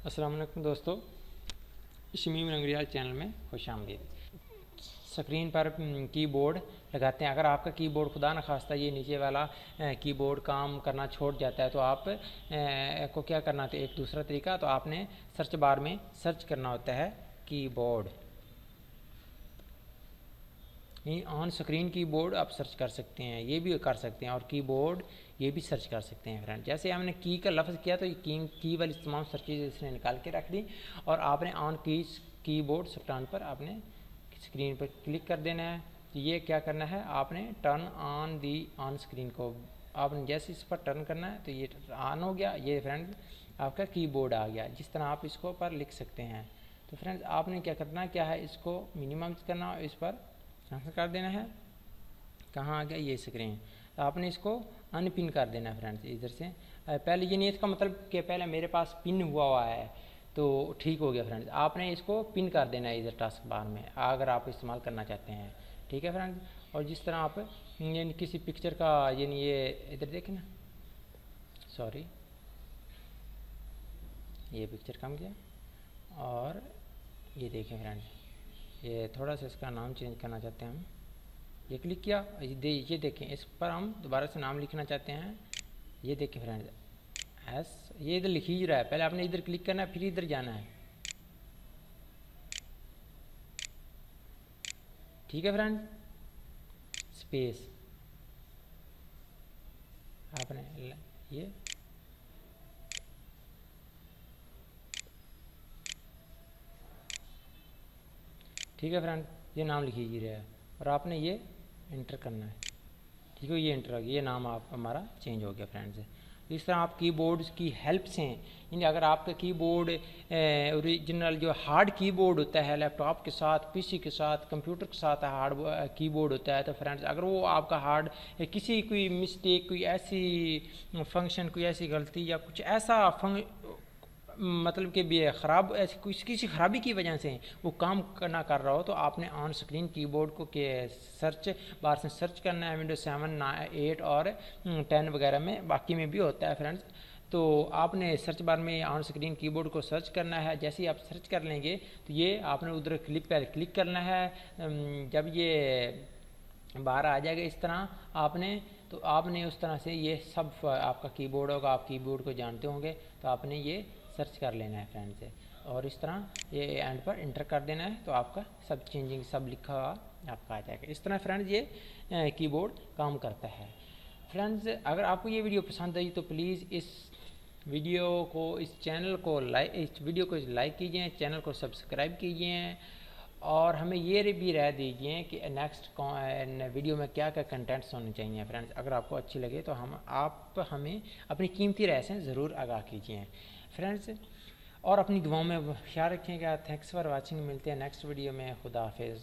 अस्सलाम वालेकुम दोस्तों, शमीम रंगरियाल चैनल में खुशामदीद। स्क्रीन पर कीबोर्ड लगाते हैं। अगर आपका कीबोर्ड खुदा न खास्ता ये नीचे वाला कीबोर्ड काम करना छोड़ जाता है तो आप को क्या करना है, एक दूसरा तरीका, तो आपने सर्च बार में सर्च करना होता है कीबोर्ड। ऑन स्क्रीन कीबोर्ड आप सर्च कर सकते हैं, ये भी कर सकते हैं, और कीबोर्ड ये भी सर्च कर सकते हैं फ्रेंड। जैसे हमने की का लफ्ज़ किया तो ये की वाली तमाम सर्चेज इसने निकाल के रख दी, और आपने ऑन कीबोर्ड स्टार्ट पर आपने स्क्रीन पर क्लिक कर देना है। तो ये क्या करना है, आपने turn on the on screen को आपने जैसे इस पर टर्न करना है तो ये ऑन हो गया। ये फ्रेंड आपका कीबोर्ड आ गया, जिस तरह आप इसको पर लिख सकते हैं। तो फ्रेंड्स आपने क्या करना क्या है, इसको मिनिमम करना, इस पर ट्रांसफर कर देना है। कहाँ आ गया ये स्क्रीन, तो आपने इसको अनपिन कर देना है फ्रेंड्स इधर से। पहले ये नहीं इसका मतलब कि पहले मेरे पास पिन हुआ है तो ठीक हो गया फ्रेंड्स। आपने इसको पिन कर देना है इधर टास्क बार में अगर आप इस्तेमाल करना चाहते हैं, ठीक है फ्रेंड्स। और जिस तरह आप ये किसी पिक्चर का ये इधर देखें ना, सॉरी ये पिक्चर कम गया, और ये देखें फ्रेंड्स, ये थोड़ा सा इसका नाम चेंज करना चाहते हैं हम। ये क्लिक किया, ये देखें, इस पर हम दोबारा से नाम लिखना चाहते हैं। ये देखें फ्रेंड्स, एस, ये इधर लिख ही रहा है। पहले आपने इधर क्लिक करना है, फिर इधर जाना है, ठीक है फ्रेंड। स्पेस आपने ये ठीक है फ्रेंड, ये नाम लिख ही रहा है और आपने ये इंटर करना है, ठीक है। ये इंटर हो गया, ये नाम आप हमारा चेंज हो गया फ्रेंड्स। इस तरह आप कीबोर्ड की हेल्प से, यानी अगर आपका कीबोर्ड ओरिजिनल जो हार्ड कीबोर्ड होता है लैपटॉप के साथ, पीसी के साथ, कंप्यूटर के साथ हार्ड कीबोर्ड होता है, तो फ्रेंड्स अगर वो आपका हार्ड किसी कोई मिस्टेक, कोई ऐसी फंक्शन, कोई ऐसी गलती या कुछ ऐसा मतलब कि ख़राब ऐसी किसी ख़राबी की वजह से वो काम ना कर रहा हो, तो आपने ऑन स्क्रीन कीबोर्ड को के सर्च बार से सर्च करना है। विंडोज 7, 8 और 10 वगैरह में, बाकी में भी होता है फ्रेंड्स। तो आपने सर्च बार में ऑन स्क्रीन कीबोर्ड को सर्च करना है। जैसे ही आप सर्च कर लेंगे तो ये आपने उधर क्लिक पर क्लिक करना है। जब ये बाहर आ जाएगा इस तरह आपने, तो आपने उस तरह से ये सब आपका कीबोर्ड होगा, आप कीबोर्ड को जानते होंगे, तो आपने ये सर्च कर लेना है फ्रेंड से, और इस तरह ये एंड पर इंटर कर देना है, तो आपका सब चेंजिंग सब लिखा हुआ आपका आ जाएगा। इस तरह फ्रेंड्स ये कीबोर्ड काम करता है। फ्रेंड्स अगर आपको ये वीडियो पसंद आई तो प्लीज़ इस वीडियो को, इस वीडियो को लाइक कीजिए, चैनल को सब्सक्राइब कीजिए, और हमें ये भी राय दीजिए कि नेक्स्ट वीडियो में क्या क्या कंटेंट्स होने चाहिए फ्रेंड्स। अगर आपको अच्छी लगे तो आप हमें अपनी कीमती राय से ज़रूर आगाह कीजिए फ्रेंड्स, और अपनी दुआओं में ख्याल रखिएगा। थैंक्स फॉर वाचिंग, मिलते हैं नेक्स्ट वीडियो में। खुदा हाफिज़।